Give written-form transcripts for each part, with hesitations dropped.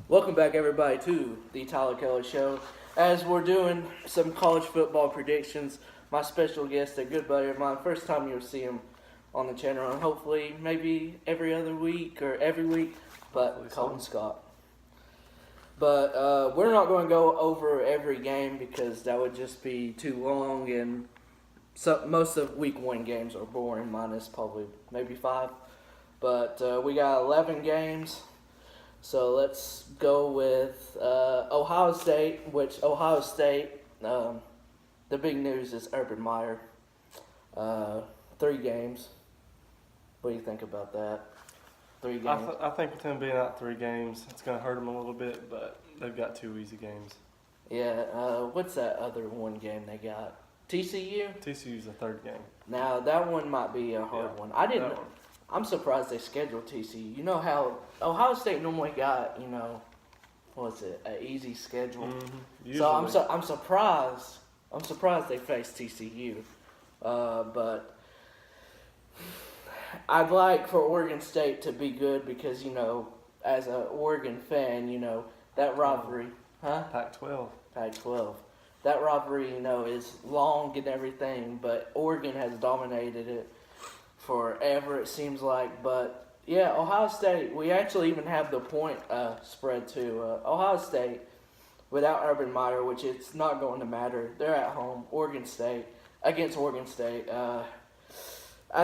Welcome back, everybody, to the Tyler Keller Show. As we're doing some college football predictions, my special guest, a good buddy of mine, first time you'll see him on the channel, and hopefully maybe every other week or every week, but Colton Scott. But we're not going to go over every game because that would just be too long, and most of week 1 games are boring, minus probably maybe 5. But we got 11 games. So let's go with Ohio State, which Ohio State, the big news is Urban Meyer. 3 games. What do you think about that? 3 games. I think with him being out 3 games, it's going to hurt him a little bit, but they've got 2 easy games. Yeah, what's that other one game they got? TCU? TCU's the 3rd game. Now, that one might be a hard one. I'm surprised they scheduled TCU. You know how Ohio State normally got, an easy schedule. Mm-hmm. So I'm surprised. I'm surprised they faced TCU. But I'd like for Oregon State to be good because, as an Oregon fan, that rivalry, Pac-12. Pac-12. That rivalry, is long and everything, but Oregon has dominated it forever, it seems like. But yeah, Ohio State, we actually even have the point spread too. Ohio State, without Urban Meyer, which it's not going to matter, they're at home. Against Oregon State. I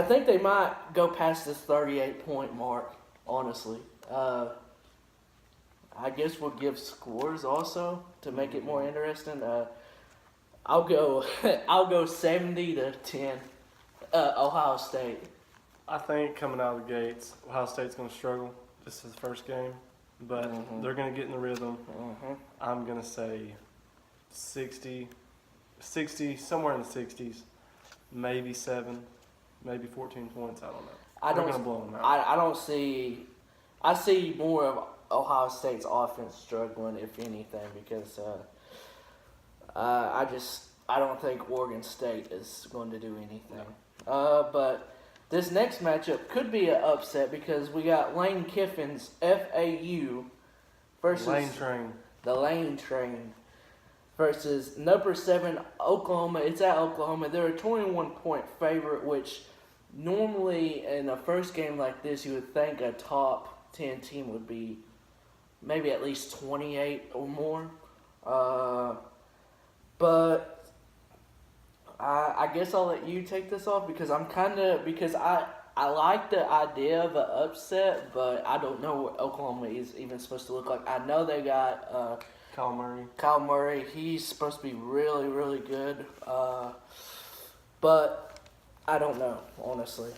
think they might go past this 38-point mark, honestly. I guess we'll give scores also to make it more interesting. I'll go 70-10, Ohio State. I think coming out of the gates, Ohio State's going to struggle. This is the first game, but they're going to get in the rhythm. I'm going to say 60, somewhere in the 60s, maybe 7, maybe 14 points. I don't know. They're going to blow them out. I see more of Ohio State's offense struggling, if anything, because I don't think Oregon State is going to do anything. No. But this next matchup could be an upset because we got Lane Kiffin's FAU versus the Lane Train versus number 7 Oklahoma. It's at Oklahoma. They're a 21-point favorite, which normally in a first game like this, you would think a top 10 team would be maybe at least 28 or more. But I guess I'll let you take this off because I like the idea of an upset, but I don't know what Oklahoma is even supposed to look like. I know they got Kyle Murray. He's supposed to be really, really good. But I don't know, honestly.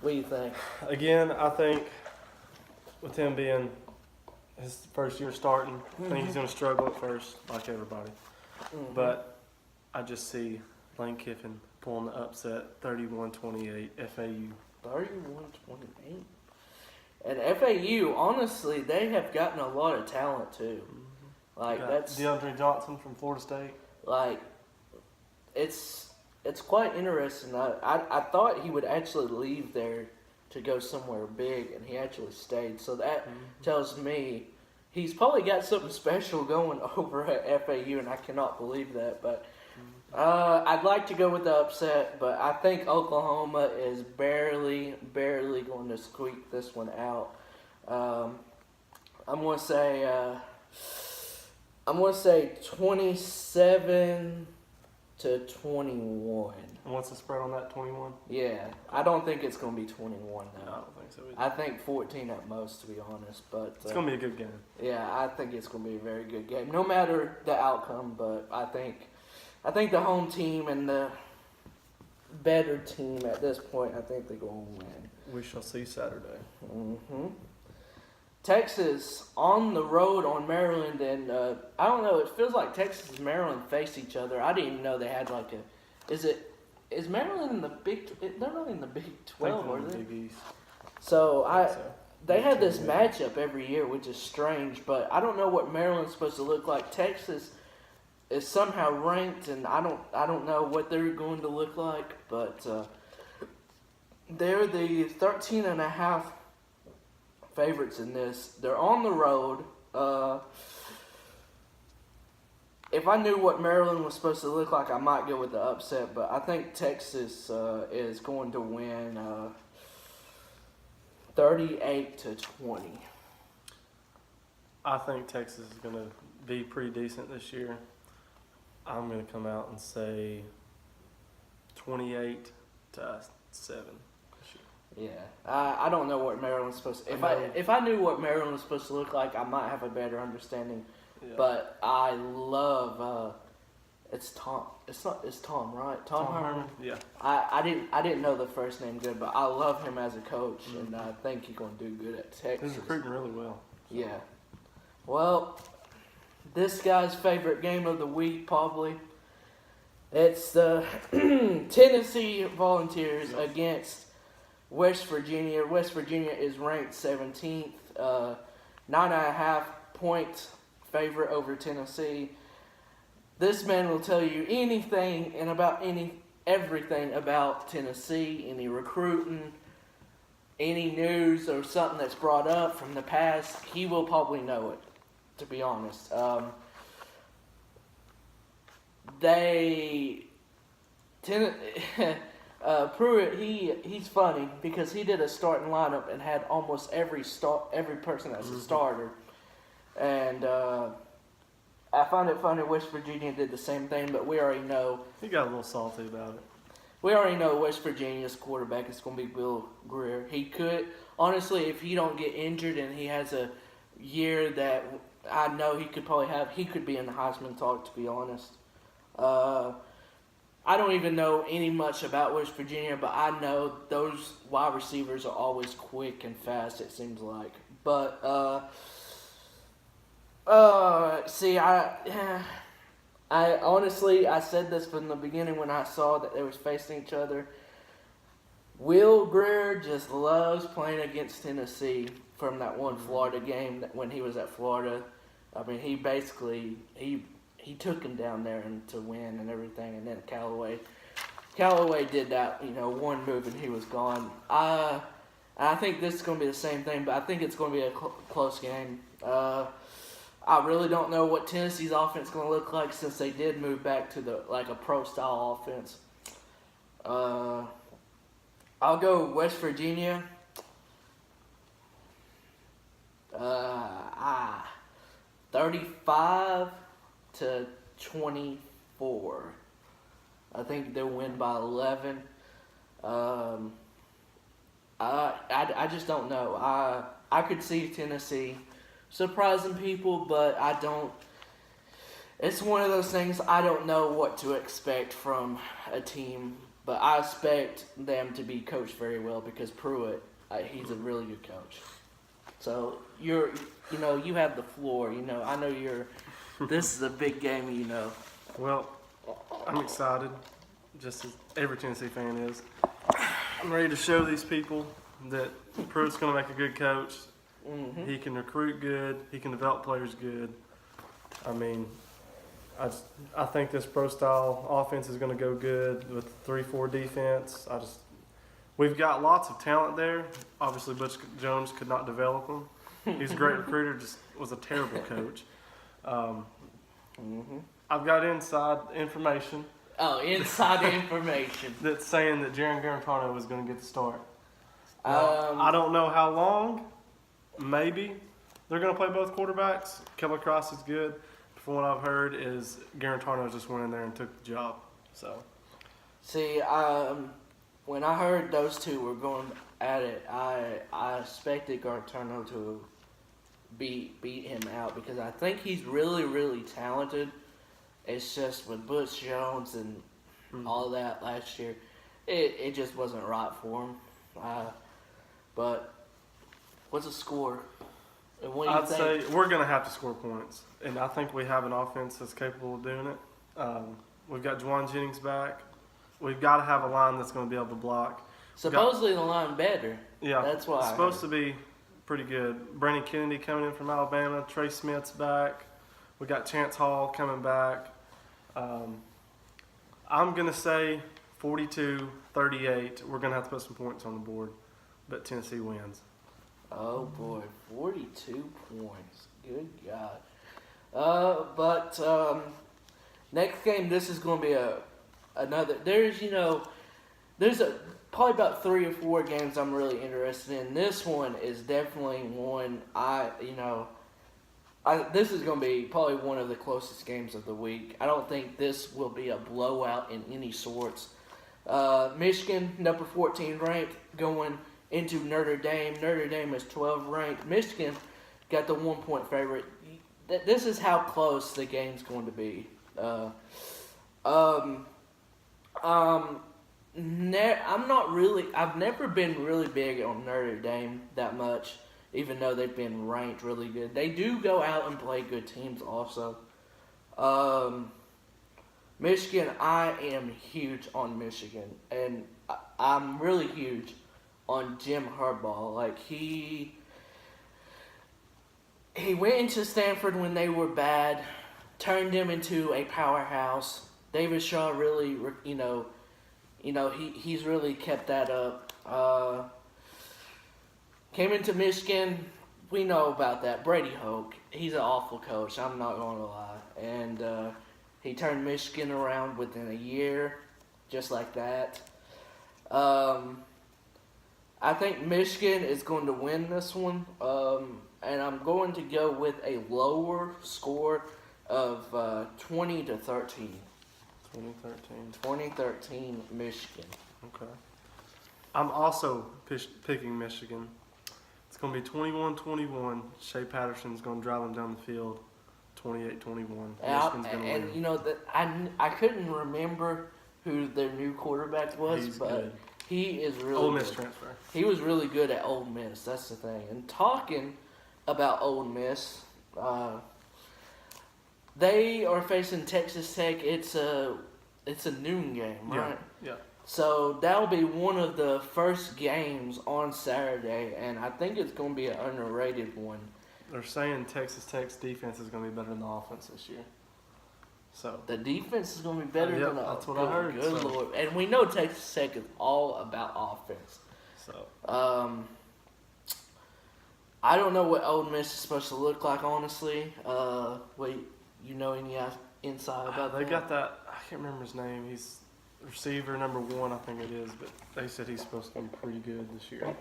What do you think? Again, I think with him being his first year starting, I think he's going to struggle at first, like everybody. But I just see Lane Kiffin pulling the upset, 31-28, FAU. 31-28? And FAU, honestly, they have gotten a lot of talent, too. Like, that's DeAndre Johnson from Florida State. Like, it's quite interesting. I thought he would actually leave there to go somewhere big, and he actually stayed. So that tells me he's probably got something special going over at FAU, and I cannot believe that. But I'd like to go with the upset, but I think Oklahoma is barely going to squeak this one out. I'm gonna say 27-21. And what's the spread on that, 21? Yeah, I don't think it's going to be 21 No, though. I don't think so either. I think 14 at most, to be honest. But it's going to be a good game. Yeah, I think it's going to be a very good game, no matter the outcome. But I think the home team and the better team at this point, I think they're going to win. We shall see Saturday. Texas on the road on Maryland, and I don't know. It feels like Texas and Maryland face each other. I didn't even know they had like a. Is Maryland in the Big? They're not in the Big 12, are they? Big East. So they have this matchup every year, which is strange. But I don't know what Maryland's supposed to look like. Texas is somehow ranked, and I don't know what they're going to look like. But they're the 13.5 favorites in this. They're on the road. If I knew what Maryland was supposed to look like, I might go with the upset, but I think Texas is going to win 38-20. I think Texas is going to be pretty decent this year. I'm going to come out and say 28-7. Yeah, I don't know what Maryland's supposed to. If I knew what Maryland was supposed to look like, I might have a better understanding. Yeah. But I love it's Tom. It's Tom, right? Tom Herman. Yeah. I didn't know the first name good, but I love him as a coach, and I think he's going to do good at Texas. He's recruiting really well. So. Yeah. Well, this guy's favorite game of the week probably. It's the Tennessee Volunteers against West Virginia. West Virginia is ranked 17th, 9.5 point favorite over Tennessee. This man will tell you anything and everything about Tennessee, any recruiting, any news or something that's brought up from the past. He will probably know it, to be honest. Pruitt, he's funny because he did a starting lineup and had almost every person as a starter, and I find it funny West Virginia did the same thing, but we already know he got a little salty about it. We already know West Virginia's quarterback is going to be Will Grier. He could honestly, if he don't get injured and he has a year that I know he could probably have, he could be in the Heisman talk. To be honest. I don't even know any much about West Virginia, but I know those wide receivers are always quick and fast, it seems like. But, see, I honestly, I said this from the beginning when I saw that they was facing each other. Will Grier just loves playing against Tennessee from that one Florida game when he was at Florida. I mean, he basically, he took him down there and to win and everything, and then Callaway did that, one move and he was gone. I think this is going to be the same thing, but I think it's going to be a close game. I really don't know what Tennessee's offense is going to look like since they did move back to a pro style offense. I'll go West Virginia. 35-24. I think they'll win by 11. I just don't know. I could see Tennessee surprising people, but I don't. It's one of those things I don't know what to expect from a team, but I expect them to be coached very well because Pruitt, he's a really good coach. So you have the floor. I know this is a big game. Well, I'm excited, just as every Tennessee fan is. I'm ready to show these people that Pruitt's going to make a good coach. Mm-hmm. He can recruit good. He can develop players good. I mean, I think this pro-style offense is going to go good with 3-4 defense. We've got lots of talent there. Obviously, Butch Jones could not develop them. He's a great recruiter, just was a terrible coach. I've got inside information. Oh, inside information. That's saying that Jaron Garantano was going to get the start. I don't know how long. Maybe. They're going to play both quarterbacks. Kellen Cross is good. From what I've heard is Garantano just went in there and took the job. So, see, when I heard those two were going at it, I expected Garantano to beat him out because I think he's really, really talented. It's just with Butch Jones and all that last year, it just wasn't right for him. But what's the score? And what do you think? I'd say we're going to have to score points, and I think we have an offense that's capable of doing it. We've got Juwan Jennings back. We've got to have a line that's going to be able to block. Supposedly the line better. Yeah, that's why it's supposed to be pretty good. Brandon Kennedy coming in from Alabama. Trey Smith's back. We got Chance Hall coming back. I'm going to say 42-38. We're going to have to put some points on the board, but Tennessee wins. Oh boy, 42 points. Good God. But next game, this is going to be another. There's probably about 3 or 4 games I'm really interested in. This one is definitely one this is going to be probably one of the closest games of the week. I don't think this will be a blowout in any sorts. Michigan, number 14 ranked, going into Notre Dame. Notre Dame is 12 ranked. Michigan got the 1-point favorite. This is how close the game's going to be. I've never been really big on Notre Dame that much, even though they've been ranked really good. They do go out and play good teams also. Michigan, I am huge on Michigan, and I'm really huge on Jim Harbaugh. Like, he went into Stanford when they were bad, turned them into a powerhouse. David Shaw really, he's really kept that up. Came into Michigan, we know about that. Brady Hoke, he's an awful coach, I'm not going to lie. And he turned Michigan around within a year, just like that. I think Michigan is going to win this one, and I'm going to go with a lower score of 20-13. 2013 Michigan. Okay. I'm also picking Michigan. It's going to be 21-21. Shea Patterson's going to drive them down the field. 28-21. Michigan's going to win. And I couldn't remember who their new quarterback was, He's but good. he is really Ole Miss good. transfer. He was really good at Ole Miss. That's the thing. And talking about Ole Miss, they are facing Texas Tech. It's a noon game, right? Yeah. So that'll be one of the first games on Saturday, and I think it's going to be an underrated one. They're saying Texas Tech's defense is going to be better than the offense this year. So The defense is going to be better than the that's what I heard. Good So. Lord. And we know Texas Tech is all about offense. So I don't know what Ole Miss is supposed to look like, honestly. You know any inside about they that? got that. I can't remember his name. He's receiver number 1, I think it is. But they said he's supposed to be pretty good this year.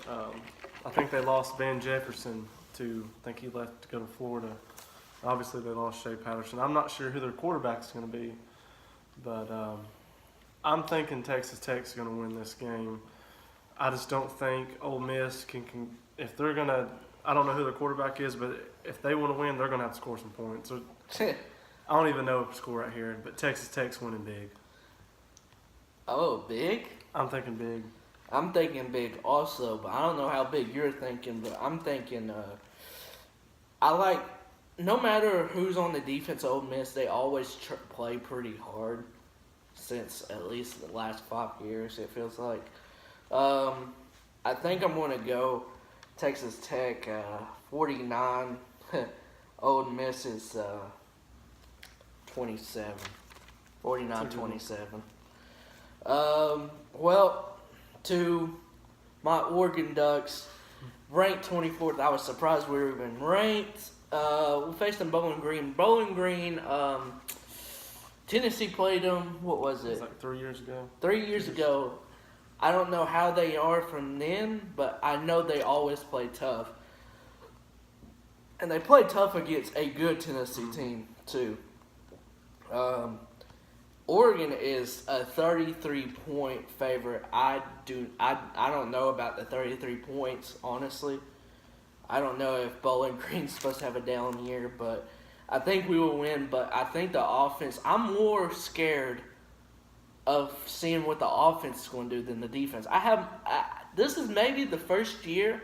I think they lost Van Jefferson to. I think he left to go to Florida. Obviously, they lost Shea Patterson. I'm not sure who their quarterback's going to be, but I'm thinking Texas Tech's going to win this game. I just don't think Ole Miss can if they're going to. I don't know who their quarterback is, but if they want to win, they're going to have to score some points. So, I don't even know the score right here, but Texas Tech's winning big. Oh, big? I'm thinking big. I'm thinking big also, but I don't know how big you're thinking, but I'm thinking no matter who's on the defense of Ole Miss, they always play pretty hard since at least the last 5 years, it feels like. I think I'm going to go Texas Tech 49. Ole Miss is 27. 49-27. Well, to my Oregon Ducks, ranked 24th. I was surprised we were even ranked. We faced them Bowling Green. Bowling Green, Tennessee played them, what was It it? was like 3 years ago. 3 years ago. I don't know how they are from then, but I know they always play tough. And they play tough against a good Tennessee team, too. Oregon is a 33-point favorite. I don't know about the 33 points, honestly. I don't know if Bowling Green's supposed to have a down year, but I think we will win. But I think the offense, I'm more scared of seeing what the offense is going to do than the defense. This is maybe the first year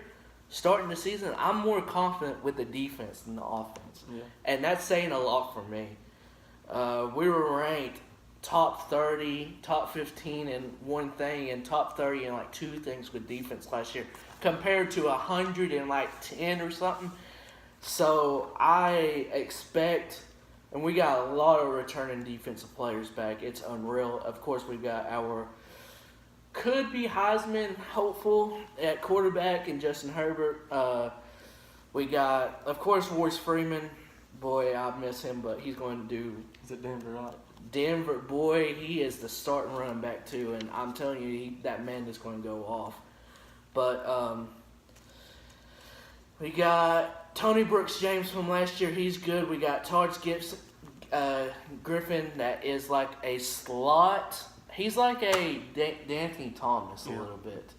starting the season, I'm more confident with the defense than the offense. Yeah. And that's saying a lot for me. We were ranked top 30, top 15 in one thing, and top 30 in like 2 things with defense last year, compared to 110 or something. So I expect, and we got a lot of returning defensive players back. It's unreal. Of course, we got our could be Heisman hopeful at quarterback and Justin Herbert. We got, of course, Royce Freeman. Boy, I miss him, but he's going to do Is it Denver, right? Denver. Boy, he is the starting running back too, and I'm telling you, that man is going to go off. But we got Tony Brooks James from last year. He's good. We got Taj Griffin that is like a slot. He's like a D'Anthony Thomas a little bit.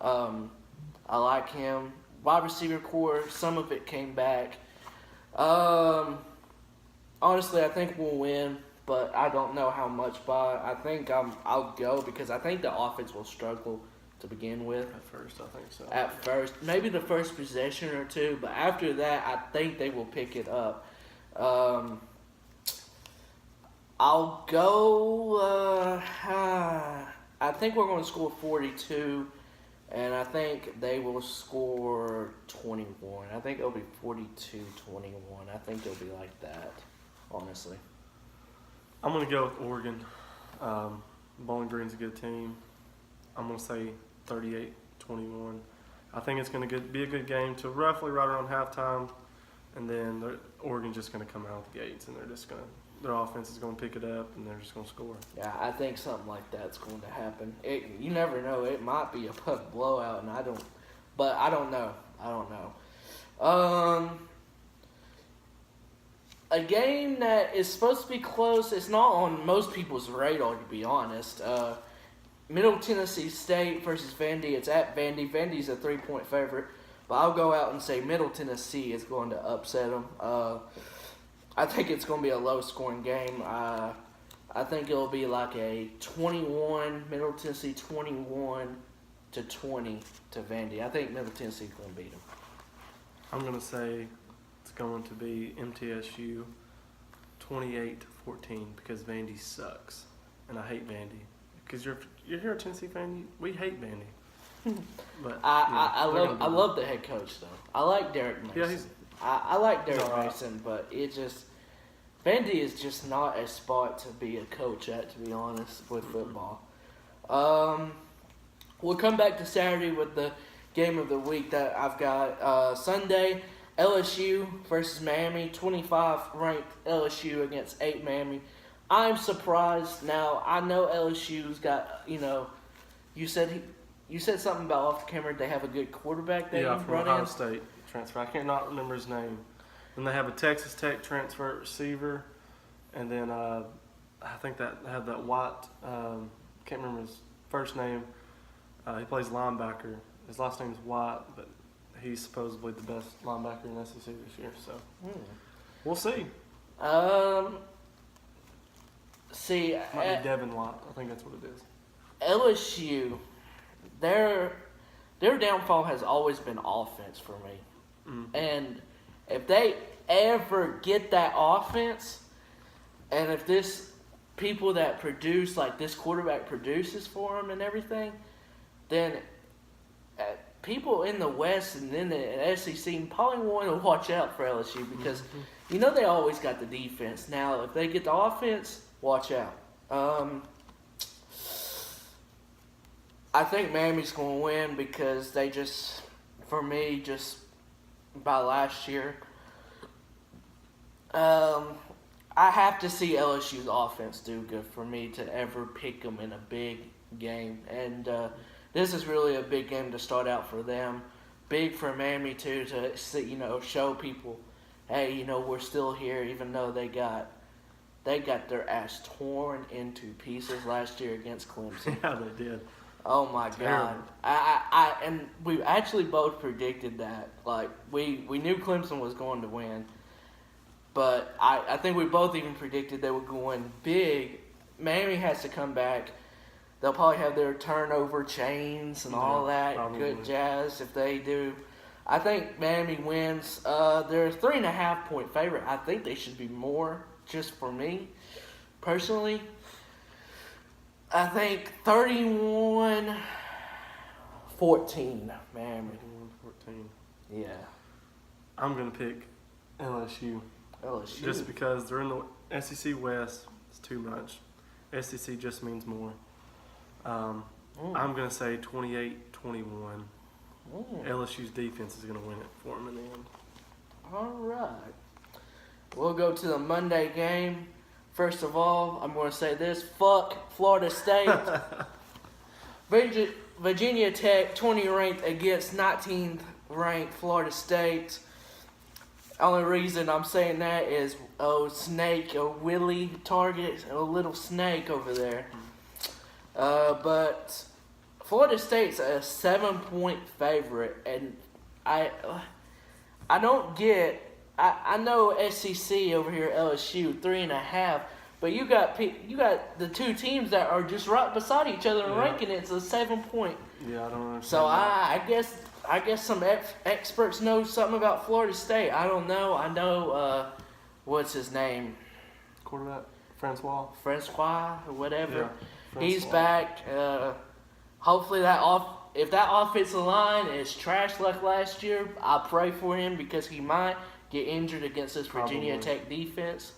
I like him. Wide receiver core, some of it came back. Honestly, I think we'll win, but I don't know how much by. I think I'll go because I think the offense will struggle to begin with. At first, I think so. At first, maybe the first possession or two, but after that, I think they will pick it up. I'll go. I think we're going to score 42, and I think they will score 21. I think it'll be 42-21. I think it'll be like that, honestly. I'm going to go with Oregon. Bowling Green's a good team. I'm going to say 38-21. I think it's going to be a good game to roughly right around halftime, and then Oregon's just going to come out of the gates, and their offense is going to pick it up, and they're just going to score. Yeah, I think something like that's going to happen. You never know. It might be a blowout, and I don't know. A game that is supposed to be close. It's not on most people's radar, to be honest. Middle Tennessee State versus Vandy. It's at Vandy. Vandy's a 3-point favorite, but I'll go out and say Middle Tennessee is going to upset them. I think it's going to be a low-scoring game. I think it'll be like a 21, Middle Tennessee 21-20 to Vandy. I think Middle Tennessee is going to beat them. I'm going to say it's going to be MTSU 28-14 because Vandy sucks, and I hate Vandy. Because you're here at Tennessee fan, we hate Vandy. But I love the head coach though. I like Derek Mason. Yeah, I like Derek Mason, but Vandy is just not a spot to be a coach at, to be honest, with football. We'll come back to Saturday with the game of the week that I've got. Sunday, LSU versus Miami, 25 ranked LSU against 8 Miami. I'm surprised. Now, I know LSU's got, you said something about off the camera. They have a good quarterback that from run Ohio in. State transfer. I cannot remember his name. Then they have a Texas Tech transfer receiver, and then I think that have that White. Can't remember his first name. He plays linebacker. His last name is White, but he's supposedly the best linebacker in SEC this year. So we'll see. Might be Devin White. I think that's what it is. LSU, their downfall has always been offense for me. Mm-hmm. And if they ever get that offense, and if this people that produce, like this quarterback produces for them and everything, then people in the West and in the SEC probably want to watch out for LSU because they always got the defense. Now, if they get the offense, watch out. I think Miami's going to win because they just by last year, I have to see LSU's offense do good for me to ever pick them in a big game. And this is really a big game to start out for them. Big for Miami, too, to see, show people, hey, we're still here, even though they got their ass torn into pieces last year against Clemson. Yeah, they did. Oh my God! And we actually both predicted that. Like we knew Clemson was going to win, but I think we both even predicted they were going big. Miami has to come back. They'll probably have their turnover chains and all that good jazz if they do. I think Miami wins. They're a 3.5-point favorite. I think they should be more, just for me, personally. I think 31-14, Miami. 31-14. Yeah. I'm going to pick LSU. LSU. Just because they're in the SEC West, it's too much. SEC just means more. I'm going to say 28-21. Mm. LSU's defense is going to win it for them in the end. All right. We'll go to the Monday game. First of all, I'm going to say this. Fuck Florida State. Virginia Tech, 20 ranked against 19th ranked Florida State. Only reason I'm saying that is, snake, a Willie Target, a little snake over there. But Florida State's a 7-point favorite, and I don't get. I know SEC over here, LSU 3.5, but you got the two teams that are just right beside each other in ranking. It's a 7-point. Yeah, I don't understand. So I guess some experts know something about Florida State. I don't know. I know what's his name, Quarterback Francois or whatever. Yeah, He's Francois. back. Hopefully if that offensive line is trash like last year, I pray for him because he might get injured against this Virginia Probably. Tech defense.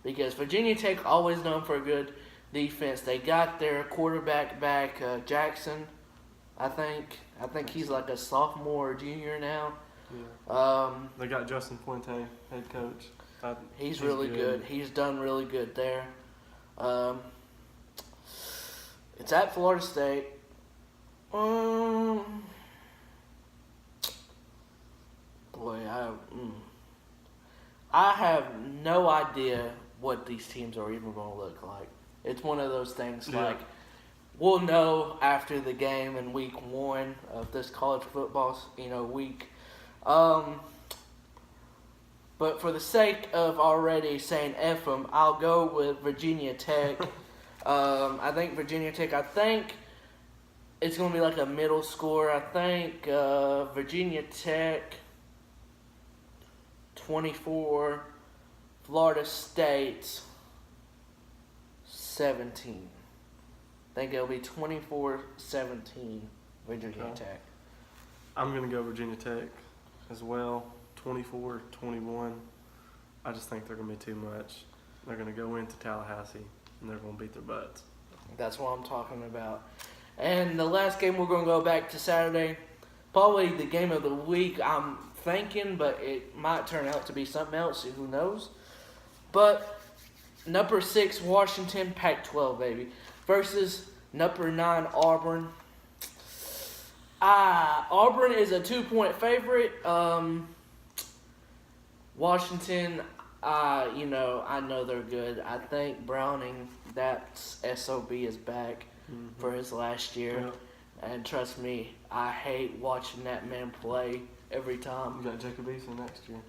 Because Virginia Tech always known for a good defense. They got their quarterback back, Jackson. I think he's like a sophomore or junior now. Yeah. They got Justin Fuente, head coach. He's really good. He's done really good there. It's at Florida State. Boy, I have no idea what these teams are even going to look like. It's one of those things like we'll know after the game in week 1 of this college football, week. But for the sake of already saying F them, I'll go with Virginia Tech. I think Virginia Tech, it's going to be like a middle score. I think Virginia Tech 24, Florida State 17. I think it'll be 24-17 Virginia Tech. I'm going to go Virginia Tech as well, 24-21. I just think they're going to be too much. They're going to go into Tallahassee, and they're going to beat their butts. That's what I'm talking about. And the last game, we're going to go back to Saturday. Probably the game of the week, I'm thinking, but it might turn out to be something else. Who knows? But number 6, Washington, Pac-12, baby, versus number 9, Auburn. Auburn is a 2-point favorite. Washington, I know they're good. I think Browning, that SOB is back for his last year. Yep. And trust me, I hate watching that man play every time. You got Jacob Eason next year.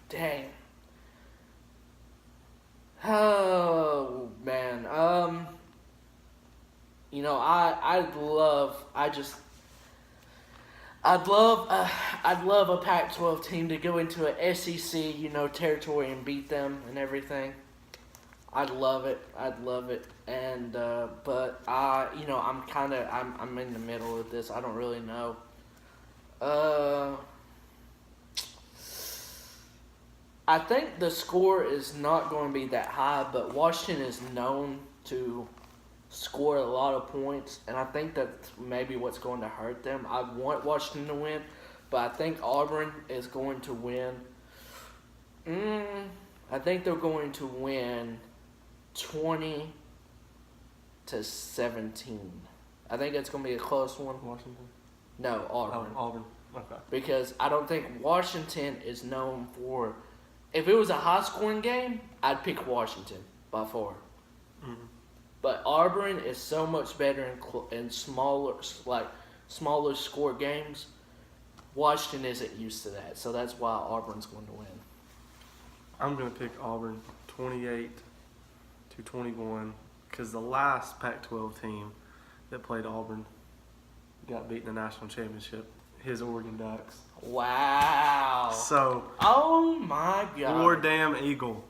Dang. Oh, man. I'd love a Pac-12 team to go into a SEC, territory and beat them and everything. I'd love it. And but I'm in the middle of this. I don't really know. I think the score is not going to be that high, but Washington is known to score a lot of points, and I think that's maybe what's going to hurt them. I want Washington to win, but I think Auburn is going to win. I think they're going to win 20-17. I think it's going to be a close one. Washington? No, Auburn. Oh, Auburn. Okay. Because I don't think Washington is known for. If it was a high-scoring game, I'd pick Washington by far. Mm-hmm. But Auburn is so much better in smaller score games. Washington isn't used to that, so that's why Auburn's going to win. I'm going to pick Auburn 28-21 because the last Pac-12 team that played Auburn got beat in the national championship. His Oregon Ducks. Wow. So. Oh my God. War damn Eagle.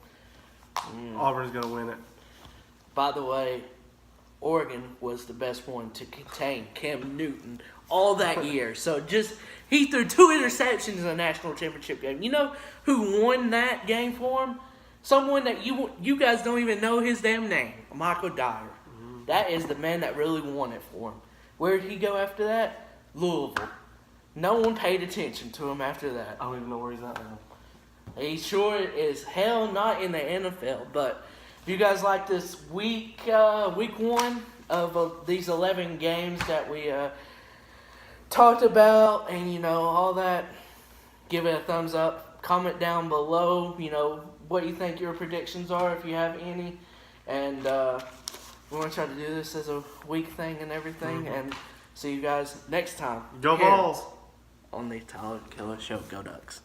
Auburn's going to win it. By the way, Oregon was the best one to contain Cam Newton all that year. So he threw 2 interceptions in the national championship game. You know who won that game for him? someone that you guys don't even know his damn name, Michael Dyer. That is the man that really won it for him. Where did he go after that? Louisville. No one paid attention to him after that. I don't even know where he's at now. He sure is hell not in the NFL. But if you guys like this week one of these 11 games that we talked about and, all that, give it a thumbs up. Comment down below, what you think your predictions are if you have any. And we want to try to do this as a week thing and everything. And see you guys next time. Go Vols! On the Tyler Killer Show. Go Ducks.